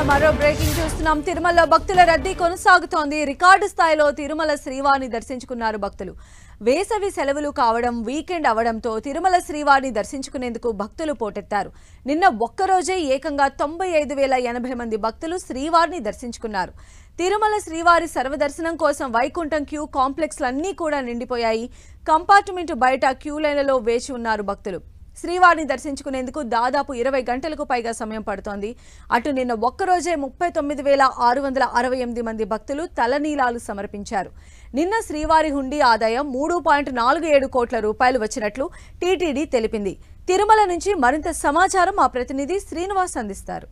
మరో బ్రేకింగ్ చూస్తున్నాం. తిరుమలలో భక్తుల రద్దీ కొనసాగుతోంది. రికార్డు స్థాయిలో తిరుమల శ్రీవారిని దర్శించుకున్నారు భక్తులు. వేసవి సెలవులు కావడం, వీకెండ్ అవడంతో తిరుమల శ్రీవారిని దర్శించుకునేందుకు భక్తులు పోటెత్తారు. నిన్న ఒక్కరోజే ఏకంగా 95,080 మంది భక్తులు శ్రీవారిని దర్శించుకున్నారు. తిరుమల శ్రీవారి సర్వదర్శనం కోసం వైకుంఠం క్యూ కాంప్లెక్స్లన్నీ కూడా నిండిపోయాయి. కంపార్ట్మెంట్ బయట క్యూ లైన్లలో వేచి ఉన్నారు భక్తులు. శ్రీవారిని దర్శించుకునేందుకు దాదాపు 20 గంటలకు పైగా సమయం పడుతోంది. అటు నిన్న ఒక్కరోజే 39,668 మంది భక్తులు తలనీలాలు సమర్పించారు. నిన్న శ్రీవారి హుండీ ఆదాయం 3.47 కోట్ల రూపాయలు వచ్చినట్లు టీటీడీ తెలిపింది. తిరుమల నుంచి మరింత సమాచారం మా ప్రతినిధి శ్రీనివాస్ అందిస్తారు.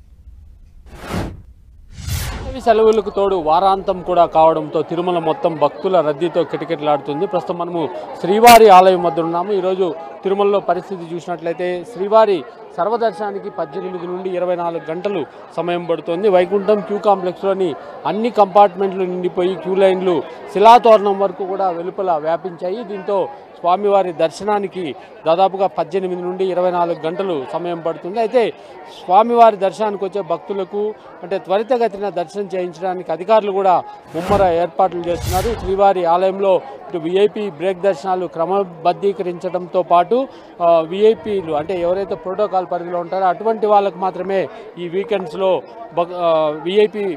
సెలవులకు తోడు వారాంతం కూడా కావడంతో తిరుమల మొత్తం భక్తుల రద్దీతో కిటకిటలాడుతుంది. ప్రస్తుతం మనము శ్రీవారి ఆలయం వద్ద ఉన్నాము. ఈరోజు తిరుమలలో పరిస్థితి చూసినట్లయితే శ్రీవారి సర్వదర్శనానికి 18 నుండి 24 గంటలు సమయం పడుతోంది. వైకుంఠం క్యూ కాంప్లెక్స్లోని అన్ని కంపార్ట్మెంట్లు నిండిపోయి క్యూ లైన్లు శిలాతోరణం వరకు కూడా వెలుపల వ్యాపించాయి. దీంతో స్వామివారి దర్శనానికి దాదాపుగా 18 నుండి 24 గంటలు సమయం పడుతుంది. అయితే స్వామివారి దర్శనానికి వచ్చే భక్తులకు అంటే త్వరితగతిన దర్శనం చేయించడానికి అధికారులు కూడా ముమ్మర ఏర్పాట్లు చేస్తున్నారు. శ్రీవారి ఆలయంలో ఇటు విఐపి బ్రేక్ దర్శనాలు క్రమబద్ధీకరించడంతో పాటు విఐపీలు అంటే ఎవరైతే ప్రోటోకాల్ పరిధిలో ఉంటారో అటువంటి వాళ్ళకు మాత్రమే ఈ వీకెండ్స్లో విఐపి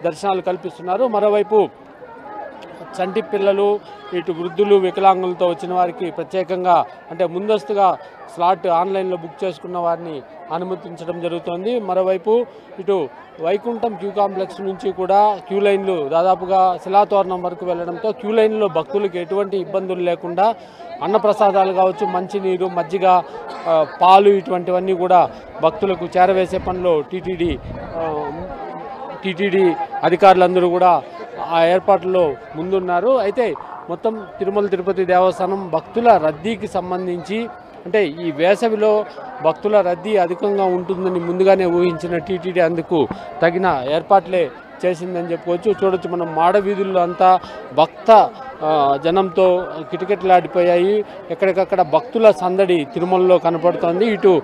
దర్శనాలు కల్పిస్తున్నారు. మరోవైపు చంటి పిల్లలు, ఇటు వృద్ధులు, వికలాంగులతో వచ్చిన వారికి ప్రత్యేకంగా అంటే ముందస్తుగా స్లాట్ ఆన్లైన్లో బుక్ చేసుకున్న వారిని అనుమతించడం జరుగుతోంది. మరోవైపు ఇటు వైకుంఠం క్యూ కాంప్లెక్స్ నుంచి కూడా క్యూ లైన్లు దాదాపుగా శిలాతోరణం వరకు వెళ్లడంతో క్యూ లైన్లో భక్తులకు ఎటువంటి ఇబ్బందులు లేకుండా అన్నప్రసాదాలు కావచ్చు, మంచినీరు, మజ్జిగ, పాలు ఇటువంటివన్నీ కూడా భక్తులకు చేరవేసే పనిలో టీటీడీ అధికారులందరూ కూడా ఆ ఏర్పాట్లలో ముందున్నారు. అయితే మొత్తం తిరుమల తిరుపతి దేవస్థానం భక్తుల రద్దీకి సంబంధించి అంటే ఈ వేసవిలో భక్తుల రద్దీ అధికంగా ఉంటుందని ముందుగానే ఊహించిన టీటీడీ అందుకు తగిన ఏర్పాట్లే చేసిందని చెప్పుకోవచ్చు. చూడొచ్చు మనం మాడ వీధుల్లో అంతా భక్త జనంతో కిటకిటలాడిపోయాయి. ఎక్కడికక్కడ భక్తుల సందడి తిరుమలలో కనపడుతోంది. ఇటు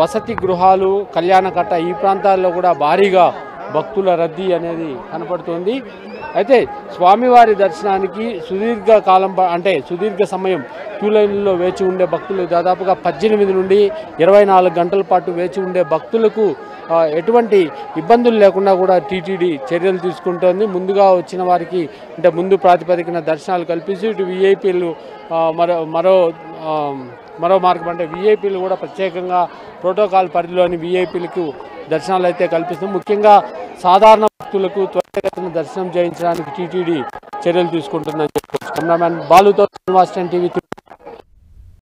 వసతి గృహాలు, కళ్యాణకట్ట ఈ ప్రాంతాల్లో కూడా భారీగా భక్తుల రద్దీ అనేది కనపడుతుంది. అయితే స్వామివారి దర్శనానికి సుదీర్ఘ సమయం క్యూ లైన్లో వేచి ఉండే భక్తులు దాదాపుగా 18 నుండి 24 గంటల పాటు వేచి ఉండే భక్తులకు ఎటువంటి ఇబ్బందులు లేకుండా కూడా టీటీడీ చర్యలు తీసుకుంటోంది. ముందుగా వచ్చిన వారికి అంటే ముందు ప్రాతిపదికన దర్శనాలు కల్పిస్తూ ఇటు విఐపీలు మరో మార్గం అంటే విఐపీలు కూడా ప్రత్యేకంగా ప్రోటోకాల్ పరిధిలోని విఐపీలకు దర్శనాలు అయితే కల్పిస్తుంది. ముఖ్యంగా సాధారణ భక్తులకు త్వరితగతిన దర్శనం చేయించడానికి టీటీడీ చర్యలు తీసుకుంటుందని చెప్పుకోవచ్చు. కెమెరామ్యాన్ బాలుతో శ్రీనివాస్ టీవీ.